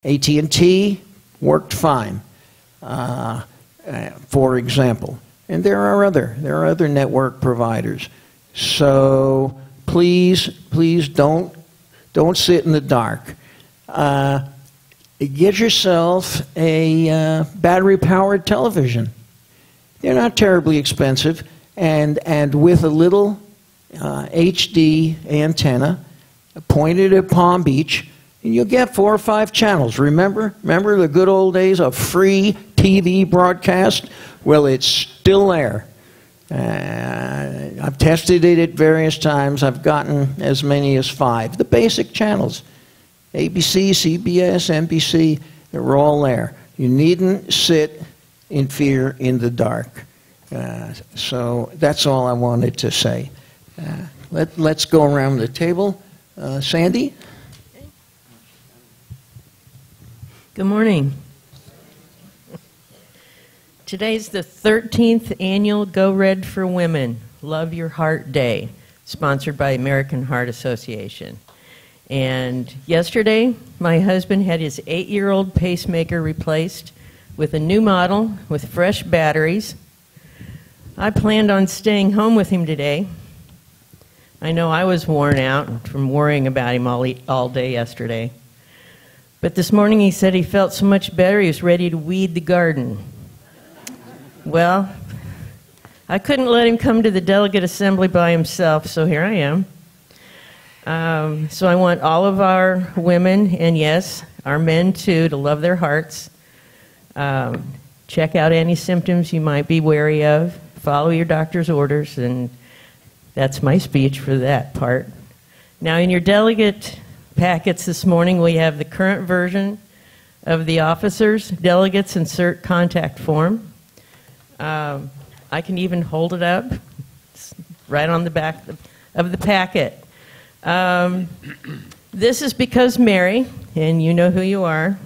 AT&T worked fine, for example. And there are other network providers. So please don't sit in the dark. Get yourself a battery-powered television. They're not terribly expensive, and with a little HD antenna pointed at Palm Beach, and you'll get 4 or 5 channels. Remember the good old days of free TV broadcast? Well, it's still there. I've tested it at various times. I've gotten as many as 5. The basic channels. ABC, CBS, NBC, they're all there. You needn't sit in fear in the dark. So that's all I wanted to say. Let's go around the table. Sandy? Good morning. Today's the 13th annual Go Red for Women, Love Your Heart Day, sponsored by American Heart Association. And yesterday, my husband had his 8-year-old pacemaker replaced with a new model with fresh batteries. I planned on staying home with him today. I know I was worn out from worrying about him all day yesterday. But this morning he said he felt so much better he was ready to weed the garden. Well, I couldn't let him come to the delegate assembly by himself, so here I am. So I want all of our women, and yes, our men too, to love their hearts. Check out any symptoms you might be wary of. Follow your doctor's orders, and that's my speech for that part. Now, in your delegate packets this morning, we have the current version of the officers, delegates, insert contact form. I can even hold it up. It's right on the back of the packet. This is because Mary, and you know who you are,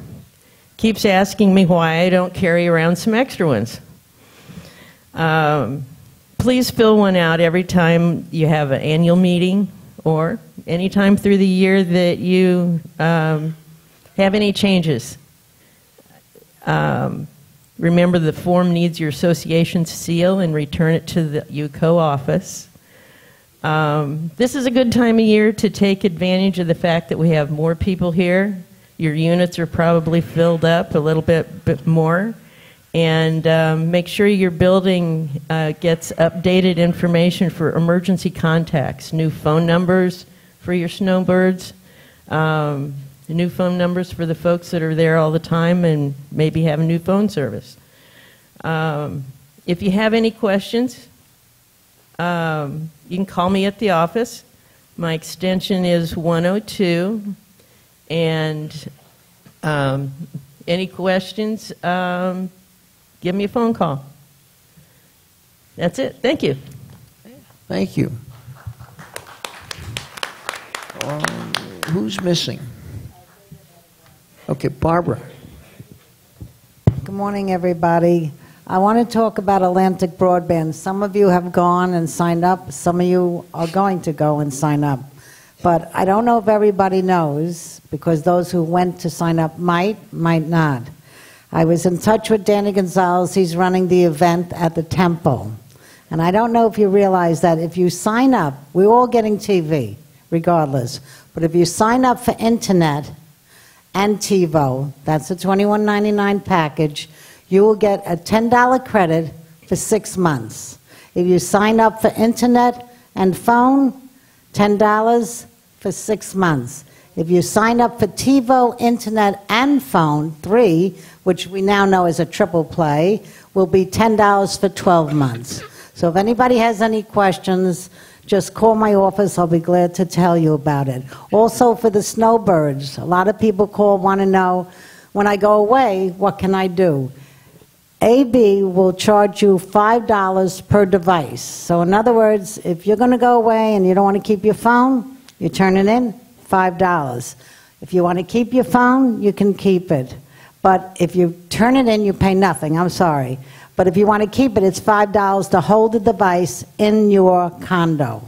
keeps asking me why I don't carry around some extra ones. Please fill one out every time you have an annual meeting or any time through the year that you have any changes. Remember, the form needs your association's seal and return it to the UCO office. This is a good time of year to take advantage of the fact that we have more people here. Your units are probably filled up a little bit more. And make sure your building gets updated information for emergency contacts, new phone numbers for your snowbirds, new phone numbers for the folks that are there all the time and maybe have a new phone service. If you have any questions, you can call me at the office. My extension is 102. And any questions, give me a phone call. That's it. Thank you. Thank you. Who's missing? Okay, Barbara. Good morning, everybody. I want to talk about Atlantic Broadband. Some of you have gone and signed up. Some of you are going to go and sign up. But I don't know if everybody knows, because those who went to sign up might not. I was in touch with Danny Gonzalez. He's running the event at the Temple. And I don't know if you realize that if you sign up, we're all getting TV, regardless. But if you sign up for Internet and TiVo, that's a $21.99 package, you will get a $10 credit for 6 months. If you sign up for Internet and phone, $10 for 6 months. If you sign up for TiVo, Internet, and phone, 3, which we now know is a triple play, will be $10 for 12 months. So if anybody has any questions, just call my office. I'll be glad to tell you about it. Also for the snowbirds, a lot of people want to know, when I go away, what can I do? AB will charge you $5 per device. So in other words, if you're going to go away and you don't want to keep your phone, you turn it in, $5. If you want to keep your phone, you can keep it. But if you turn it in, you pay nothing. I'm sorry. But if you want to keep it, it's $5 to hold the device in your condo.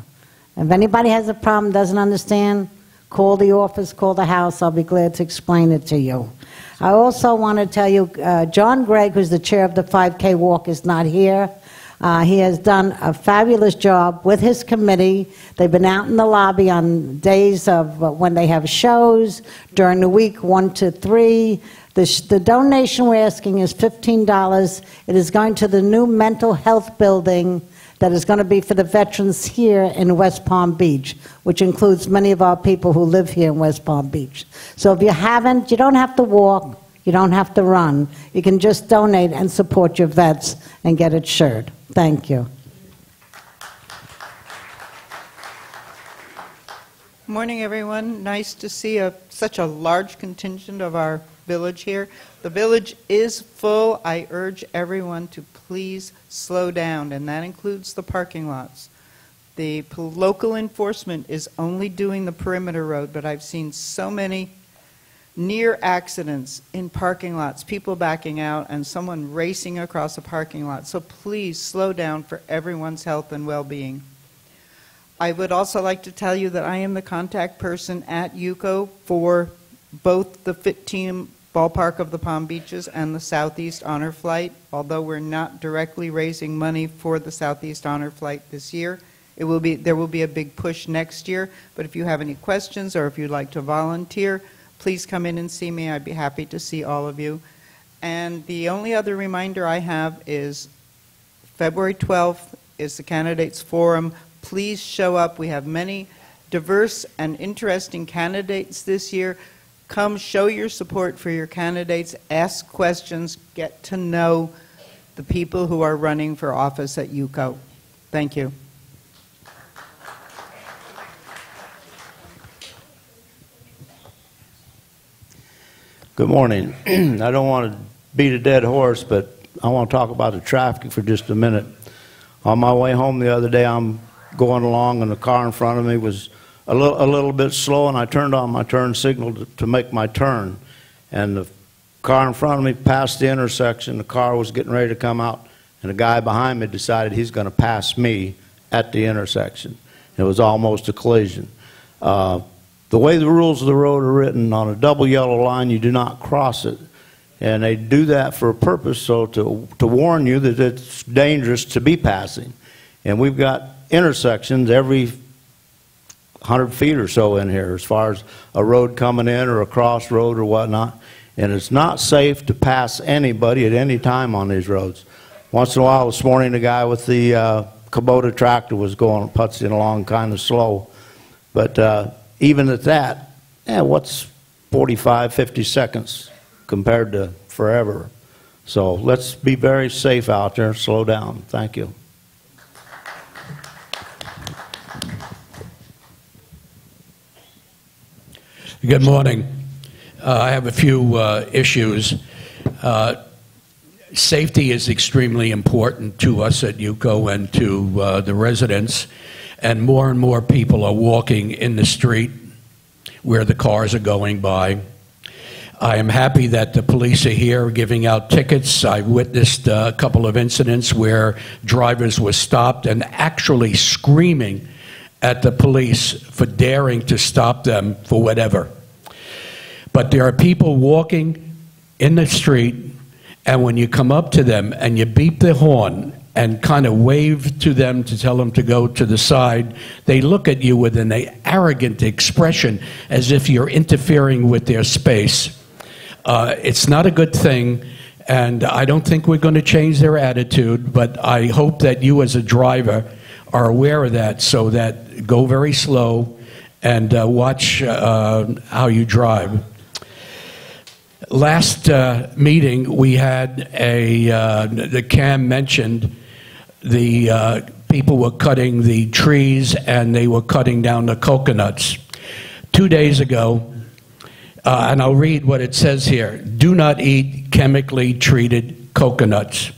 If anybody has a problem, doesn't understand, call the office, call the house. I'll be glad to explain it to you. I also want to tell you, John Gregg, who's the chair of the 5K walk, is not here. He has done a fabulous job with his committee. They've been out in the lobby on days of when they have shows, during the week 1 to 3. The donation we're asking is $15. It is going to the new mental health building that is going to be for the veterans here in West Palm Beach, which includes many of our people who live here in West Palm Beach. So if you haven't, you don't have to walk, you don't have to run. You can just donate and support your vets and get it shared. Thank you. Morning, everyone. Nice to see such a large contingent of our village here. The village is full. I urge everyone to please slow down, and that includes the parking lots. The local enforcement is only doing the perimeter road, but I've seen so many near accidents in parking lots, people backing out and someone racing across a parking lot. So please slow down for everyone's health and well-being. I would also like to tell you that I am the contact person at UCO for both the Fit Team Ballpark of the Palm Beaches and the Southeast Honor Flight. Although we're not directly raising money for the Southeast Honor Flight this year, there will be a big push next year. But if you have any questions or if you'd like to volunteer, please come in and see me. I'd be happy to see all of you. And the only other reminder I have is February 12th is the Candidates Forum. Please show up. We have many diverse and interesting candidates this year. Come show your support for your candidates, ask questions, get to know the people who are running for office at UCO. Thank you. Good morning. I don't want to beat a dead horse, but I want to talk about the traffic for just a minute. On my way home the other day, I'm going along and the car in front of me was a little bit slow, and I turned on my turn signal to make my turn. And the car in front of me passed the intersection. The car was getting ready to come out, and the guy behind me decided he's going to pass me at the intersection. It was almost a collision. The way the rules of the road are written, on a double yellow line, you do not cross it. And they do that for a purpose, so to warn you that it's dangerous to be passing. And we've got intersections every 100 feet or so in here as far as a road coming in or a crossroad or whatnot. And it's not safe to pass anybody at any time on these roads. Once in a while this morning, the guy with the Kubota tractor was going putzing along kind of slow. But even at that, what's 45, 50 seconds compared to forever? So let's be very safe out there. Slow down. Thank you. Good morning. I have a few issues. Safety is extremely important to us at UCO and to the residents, and more people are walking in the street where the cars are going by. I am happy that the police are here giving out tickets. I witnessed a couple of incidents where drivers were stopped and actually screaming at the police for daring to stop them for whatever. But there are people walking in the street, and when you come up to them and you beep the horn and kind of wave to them to tell them to go to the side, they look at you with an arrogant expression as if you're interfering with their space. It's not a good thing, and I don't think we're going to change their attitude, but I hope that you as a driver are aware of that, so that go very slow and watch how you drive. Last meeting we had the CAM mentioned the people were cutting the trees and they were cutting down the coconuts. 2 days ago, and I'll read what it says here: do not eat chemically treated coconuts.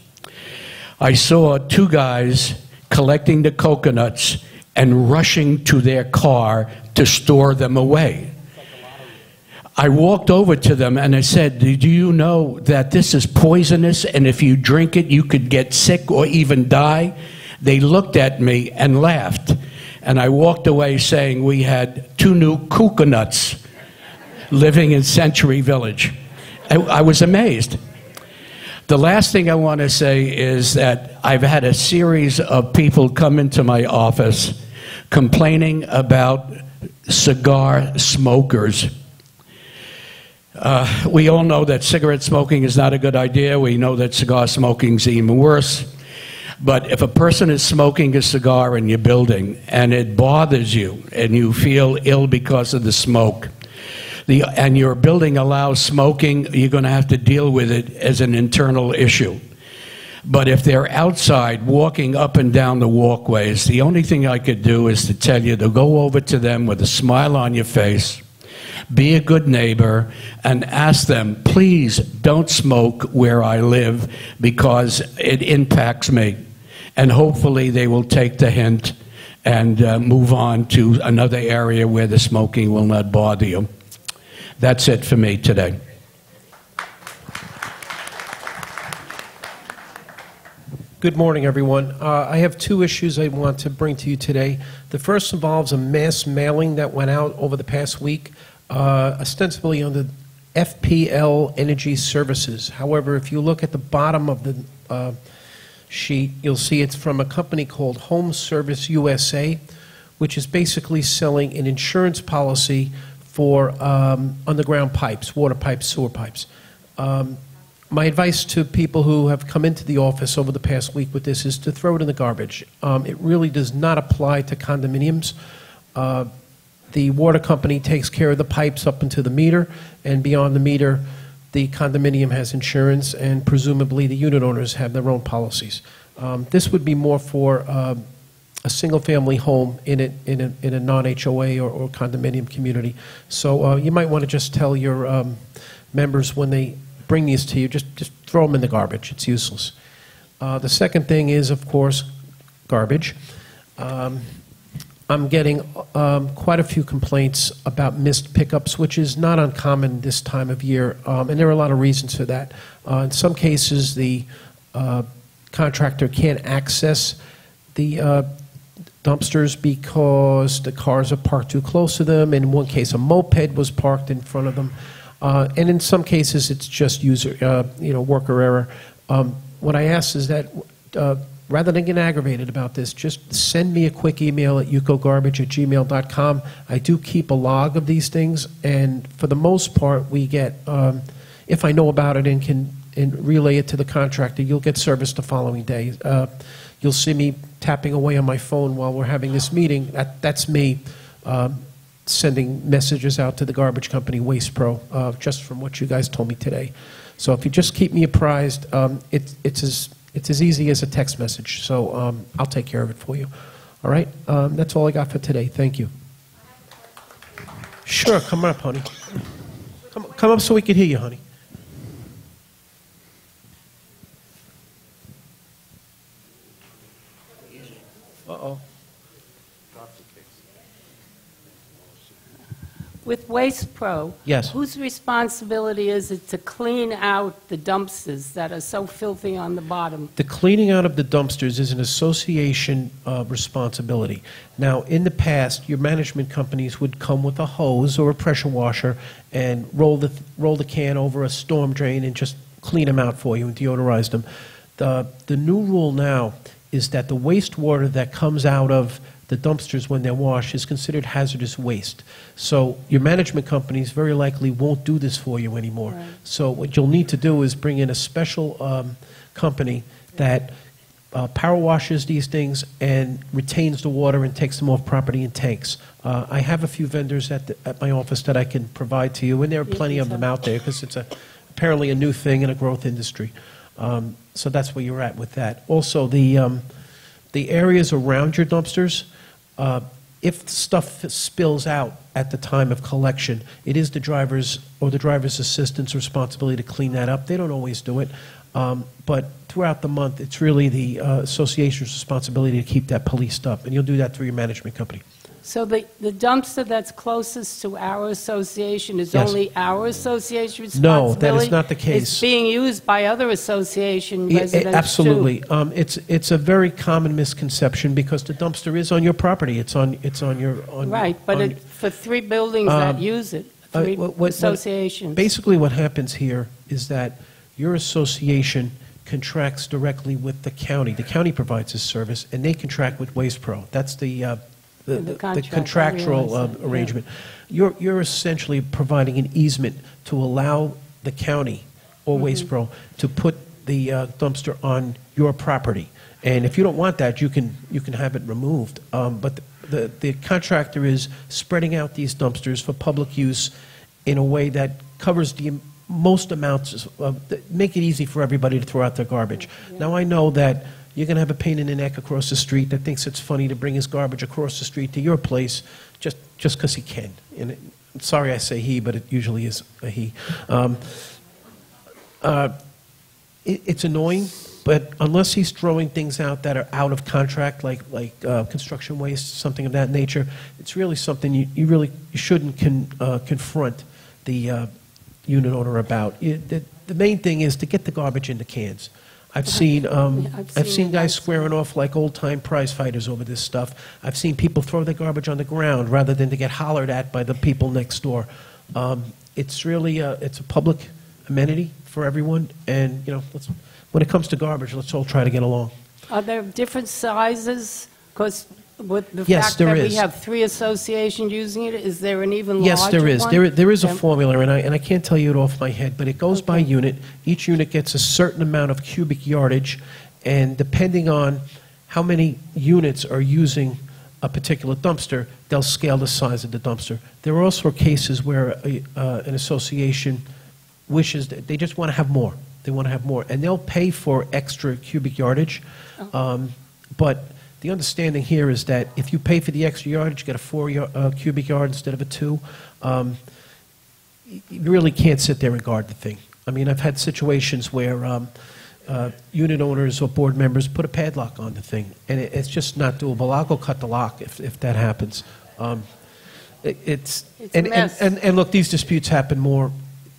I saw two guys collecting the coconuts and rushing to their car to store them away. I walked over to them and I said, do you know that this is poisonous, and if you drink it you could get sick or even die? They looked at me and laughed, and I walked away saying we had 2 new coconuts living in Century Village. I was amazed. The last thing I want to say is that I've had a series of people come into my office complaining about cigar smokers. We all know that cigarette smoking is not a good idea. We know that cigar smoking is even worse. But if a person is smoking a cigar in your building and it bothers you and you feel ill because of the smoke, and your building allows smoking, you're going to have to deal with it as an internal issue. But if they're outside walking up and down the walkways, the only thing I could do is to tell you to go over to them with a smile on your face, be a good neighbor, and ask them, please don't smoke where I live because it impacts me. And hopefully they will take the hint and move on to another area where the smoking will not bother you. That's it for me today. Good morning, everyone. I have two issues I want to bring to you today. The first involves a mass mailing that went out over the past week, ostensibly under FPL Energy Services. However, if you look at the bottom of the sheet, you'll see it's from a company called Home Service USA, which is basically selling an insurance policy for underground pipes, water pipes, sewer pipes. My advice to people who have come into the office over the past week with this is to throw it in the garbage. It really does not apply to condominiums. The water company takes care of the pipes up into the meter, and beyond the meter, the condominium has insurance, and presumably the unit owners have their own policies. This would be more for a single-family home in a non-HOA or condominium community. So you might want to just tell your members when they bring these to you, just throw them in the garbage. It's useless. The second thing is, of course, garbage. I'm getting quite a few complaints about missed pickups, which is not uncommon this time of year, and there are a lot of reasons for that. In some cases, the contractor can't access the dumpsters because the cars are parked too close to them. In one case, a moped was parked in front of them. And in some cases, it's just worker error. What I ask is that rather than get aggravated about this, just send me a quick email at yucogarbage@gmail.com. I do keep a log of these things, and for the most part, we get, if I know about it and can relay it to the contractor, you'll get service the following day. You'll see me tapping away on my phone while we're having this meeting. That's me sending messages out to the garbage company, Waste Pro, just from what you guys told me today. So if you just keep me apprised, it's as easy as a text message. So I'll take care of it for you. All right? That's all I got for today. Thank you. Sure, come on up, honey. Come up so we can hear you, honey. Uh-oh. With Waste Pro, Yes. whose responsibility is it to clean out the dumpsters that are so filthy on the bottom? The cleaning out of the dumpsters is an association responsibility. Now, in the past, your management companies would come with a hose or a pressure washer and roll the can over a storm drain and just clean them out for you and deodorize them. The new rule now is that the wastewater that comes out of the dumpsters when they're washed is considered hazardous waste. So your management companies very likely won't do this for you anymore. Right. So what you'll need to do is bring in a special company that power washes these things and retains the water and takes them off property in tanks. I have a few vendors at my office that I can provide to you, and there are plenty of them out there because it's apparently a new thing in a growth industry. So that's where you're at with that. Also, the areas around your dumpsters, if stuff spills out at the time of collection, it is the driver's or the driver's assistant's responsibility to clean that up. They don't always do it, but throughout the month, it's really the association's responsibility to keep that policed up, and you'll do that through your management company. So the dumpster that's closest to our association is Yes. only our association No, responsibility? that is not the case. It's being used by other association Yeah, residents, absolutely. too. It's a very common misconception because the dumpster is on your property. It's on your Right, but on- for three buildings that use it, three what- associations. Basically, what happens here is that your association contracts directly with the county. The county provides this service, and they contract with Waste Pro. That's the contract, I contractual realize that, yeah. arrangement. You're essentially providing an easement to allow the county or Waste Pro to put the dumpster on your property. And if you don't want that, you can have it removed. But the contractor is spreading out these dumpsters for public use in a way that covers the most amounts, make it easy for everybody to throw out their garbage. Yeah. Now, I know that you're going to have a pain in the neck across the street that thinks it's funny to bring his garbage across the street to your place just because he can. And I'm sorry I say he, but it usually is a he. It's annoying, but unless he's throwing things out that are out of contract, like construction waste, something of that nature, it's really something you shouldn't confront the unit owner about. The main thing is to get the garbage in the cans. I've seen guys squaring off like old-time prize fighters over this stuff. I've seen people throw their garbage on the ground rather than to get hollered at by the people next door. It's really it's a public amenity for everyone, and when it comes to garbage, let's all try to get along. Are there different sizes? Because with the Yes, fact there that is. we have 3 associations using it, is there an even larger Yes, there is. one? There is a Yeah. formula, and I can't tell you it off my head, but it goes by unit. Each unit gets a certain amount of cubic yardage, and depending on how many units are using a particular dumpster, they'll scale the size of the dumpster. There are also cases where an association wishes that they just want to have more. They want to have more, and they'll pay for extra cubic yardage. But the understanding here is that if you pay for the extra yardage, you get a 4 cubic yard instead of a 2. You really can't sit there and guard the thing. I mean, I've had situations where unit owners or board members put a padlock on the thing, and it's just not doable. I'll go cut the lock if that happens. It's a mess. And look, these disputes happen more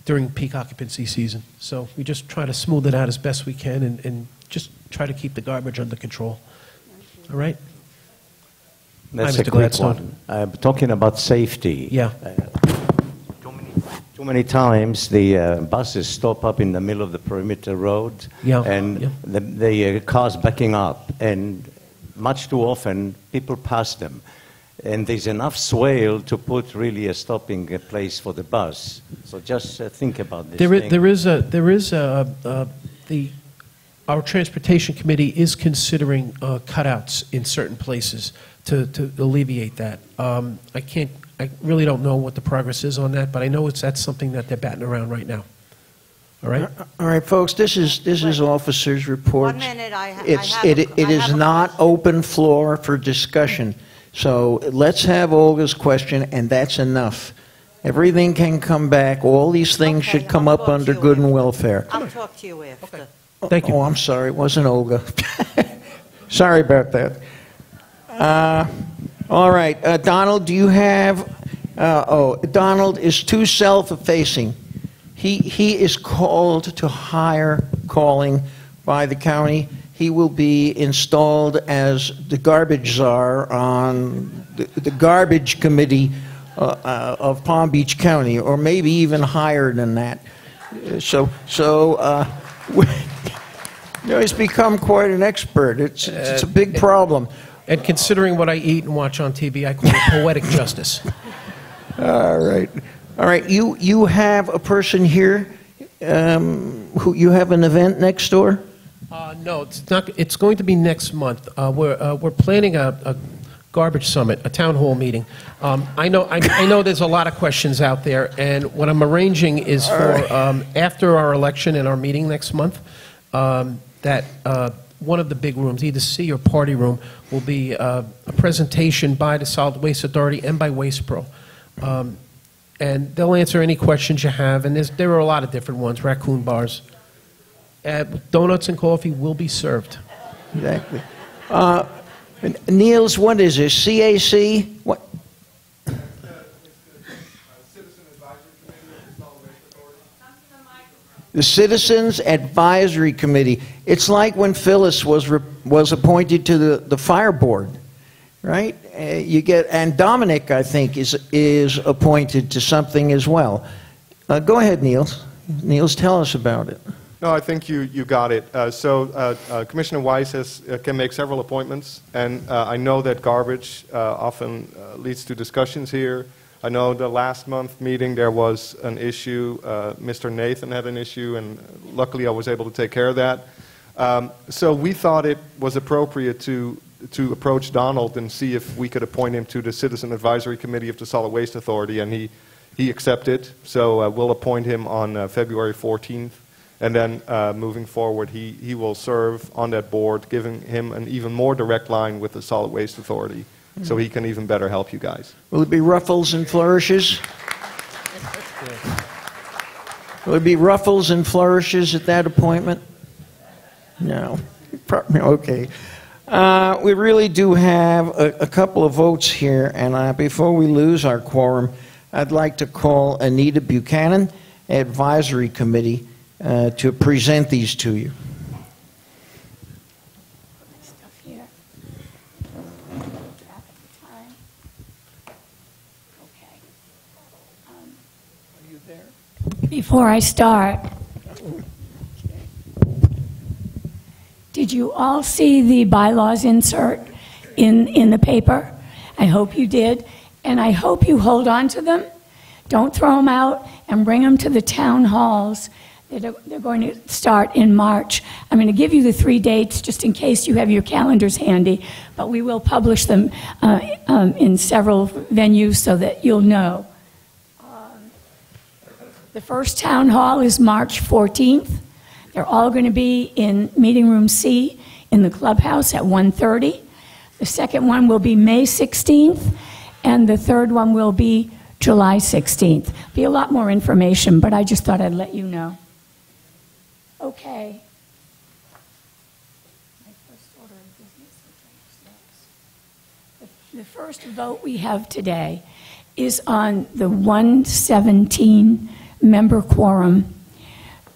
during peak occupancy season, so we just try to smooth it out as best we can and just try to keep the garbage under control. All right? That's Hi, a Mr. quick Gladstone. one. Talking about safety. Yeah. Too many times the buses stop up in the middle of the perimeter road, Yeah, and yeah. the cars backing up, and much too often people pass them. And there's enough swale to put really a stopping place for the bus. So just think about this. Our transportation committee is considering cutouts in certain places to alleviate that. I really don't know what the progress is on that, but I know that's something that they're batting around right now. All right? All right, folks, this is officers' report. 1 minute, It is not open floor for discussion. So let's have Olga's question, and that's enough. Everything can come back. All these things should come up under good and welfare. I'll talk to you after. Thank you. Oh, I'm sorry. It wasn't Olga. Sorry about that. All right. Donald, do you have... Donald is too self-effacing. He is called to higher calling by the county. He will be installed as the garbage czar on the garbage committee of Palm Beach County, or maybe even higher than that. He's become quite an expert. It's a big problem. And considering what I eat and watch on TV, I call it poetic justice. All right. You have a person here. Who you have an event next door? No, it's not. It's going to be next month. We're planning a garbage summit, a town hall meeting. I know there's a lot of questions out there, and what I'm arranging is for after our election and our meeting next month, that one of the big rooms, either C or party room, will be a presentation by the Solid Waste Authority and by Waste Pro. And they'll answer any questions you have, and there are a lot of different ones, raccoon bars. Donuts and coffee will be served. Exactly. Niels, what is this? CAC? What? The Citizens Advisory Committee. It's like when Phyllis was appointed to the fire board, right? And Dominic, I think, is appointed to something as well. Go ahead, Niels. Niels, tell us about it. No, I think you got it. Commissioner Weiss can make several appointments, and I know that garbage often leads to discussions here. I know the last month meeting there was an issue. Mr. Nathan had an issue, and luckily I was able to take care of that. So we thought it was appropriate to approach Donald and see if we could appoint him to the Citizen Advisory Committee of the Solid Waste Authority, and he accepted. So we'll appoint him on February 14th. And then moving forward, he will serve on that board, giving him an even more direct line with the Solid Waste Authority, so he can even better help you guys. Will it be ruffles and flourishes? Will it be ruffles and flourishes at that appointment? No. Okay. We really do have a couple of votes here, and before we lose our quorum, I'd like to call Anita Buchanan, Advisory Committee, to present these to you. Before I start, did you all see the bylaws insert in the paper? I hope you did, and I hope you hold on to them. Don't throw them out, and bring them to the town halls. They're going to start in March. I'm going to give you the 3 dates just in case you have your calendars handy, but we will publish them in several venues so that you'll know. The first town hall is March 14th. They're all going to be in Meeting Room C in the clubhouse at 1:30. The second one will be May 16th, and the third one will be July 16th. Be a lot more information, but I just thought I'd let you know. Okay. My first order of business, the first vote we have today is on the 117 member quorum.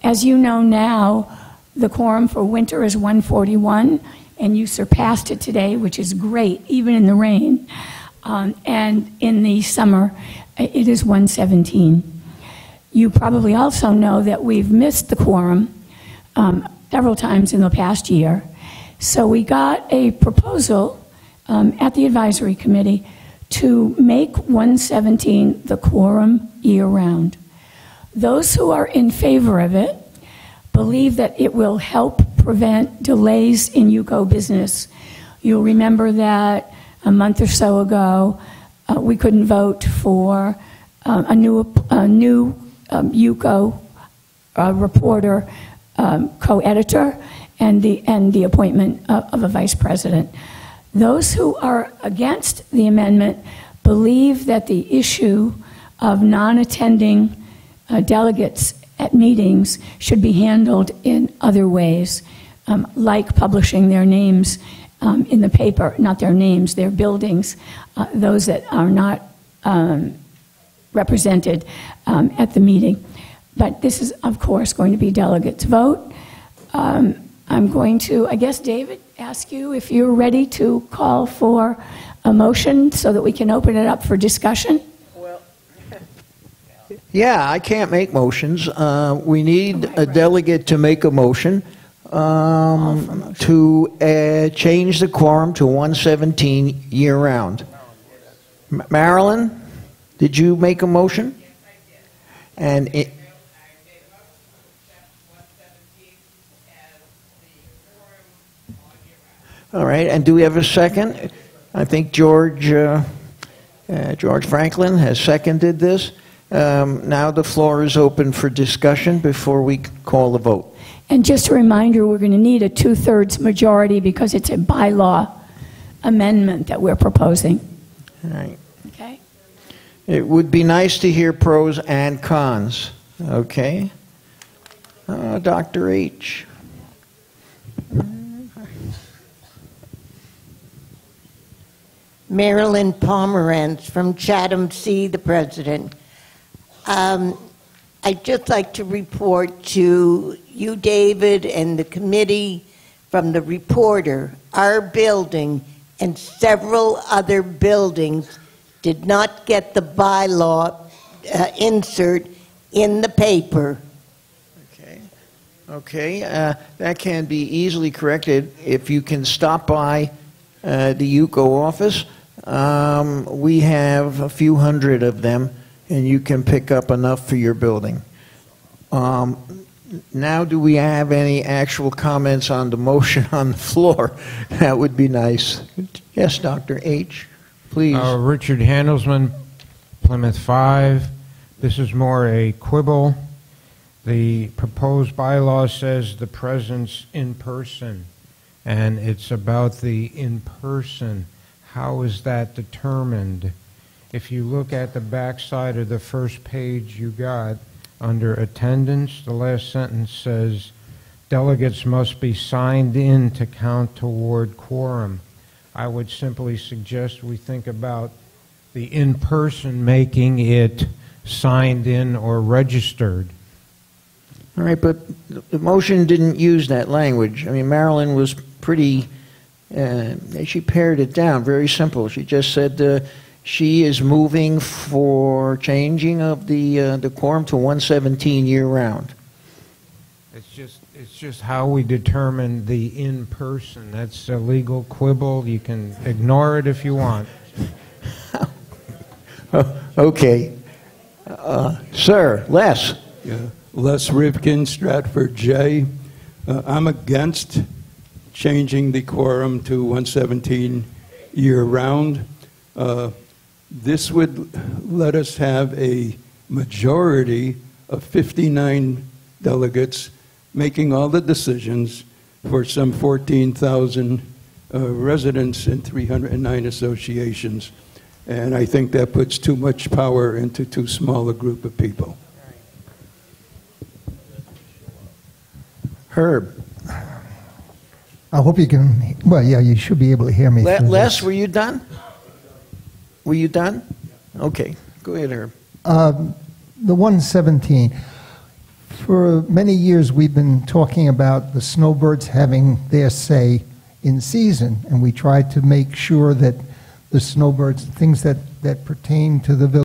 As you know now, the quorum for winter is 141, and you surpassed it today, which is great, even in the rain. And in the summer, it is 117. You probably also know that we've missed the quorum several times in the past year. So we got a proposal at the advisory committee to make 117 the quorum year-round. Those who are in favor of it believe that it will help prevent delays in UCO business. You'll remember that a month or so ago, we couldn't vote for a new UCO reporter, co-editor, and the appointment of a vice president. Those who are against the amendment believe that the issue of non-attending delegates at meetings should be handled in other ways, like publishing their names in the paper, not their names, their buildings, those that are not represented at the meeting. But this is, of course, going to be delegates' vote. I'm going to, I guess, David, ask you if you're ready to call for a motion so that we can open it up for discussion. Yeah, I can't make motions. We need a delegate to make a motion to change the quorum to 117 year-round. Marilyn, did you make a motion? Yes, I did. And it, all right, and do we have a second? I think George Franklin has seconded this. Now the floor is open for discussion before we call the vote. And just a reminder, we're going to need a 2/3 majority because it's a bylaw amendment that we're proposing. All right. Okay. It would be nice to hear pros and cons. Okay. Dr. H. Marilyn Pomerantz from Chatham C, the president. I'd just like to report to you, David, and the committee from the reporter, our building and several other buildings did not get the bylaw insert in the paper Okay, that can be easily corrected if you can stop by the UCO office. We have a few hundred of them, and you can pick up enough for your building. Now, do we have any actual comments on the motion on the floor? That would be nice. Yes, Dr. H., please. Richard Handelsman, Plymouth 5. This is more a quibble. The proposed bylaw says the presence in person, and it's about the in person. How is that determined? If you look at the back side of the first page you got, under attendance, the last sentence says, delegates must be signed in to count toward quorum. I would simply suggest we think about the in-person making it signed in or registered. All right, but the motion didn't use that language. I mean, Marilyn was pretty, she pared it down, very simple. She just said she is moving for changing of the quorum to 117 year-round. It's just how we determine the in-person. That's a legal quibble. You can ignore it if you want. Okay. Sir, Les. Yeah. Les Rivkin, Stratford J. I'm against changing the quorum to 117 year-round. This would let us have a majority of 59 delegates making all the decisions for some 14,000 residents and 309 associations. And I think that puts too much power into too small a group of people. Herb. I hope you can, well, yeah, you should be able to hear me. Les, were you done? Were you done? Okay, go ahead, Herb. The 117. For many years, we've been talking about the snowbirds having their say in season, and we tried to make sure that the snowbirds, things that pertain to the village,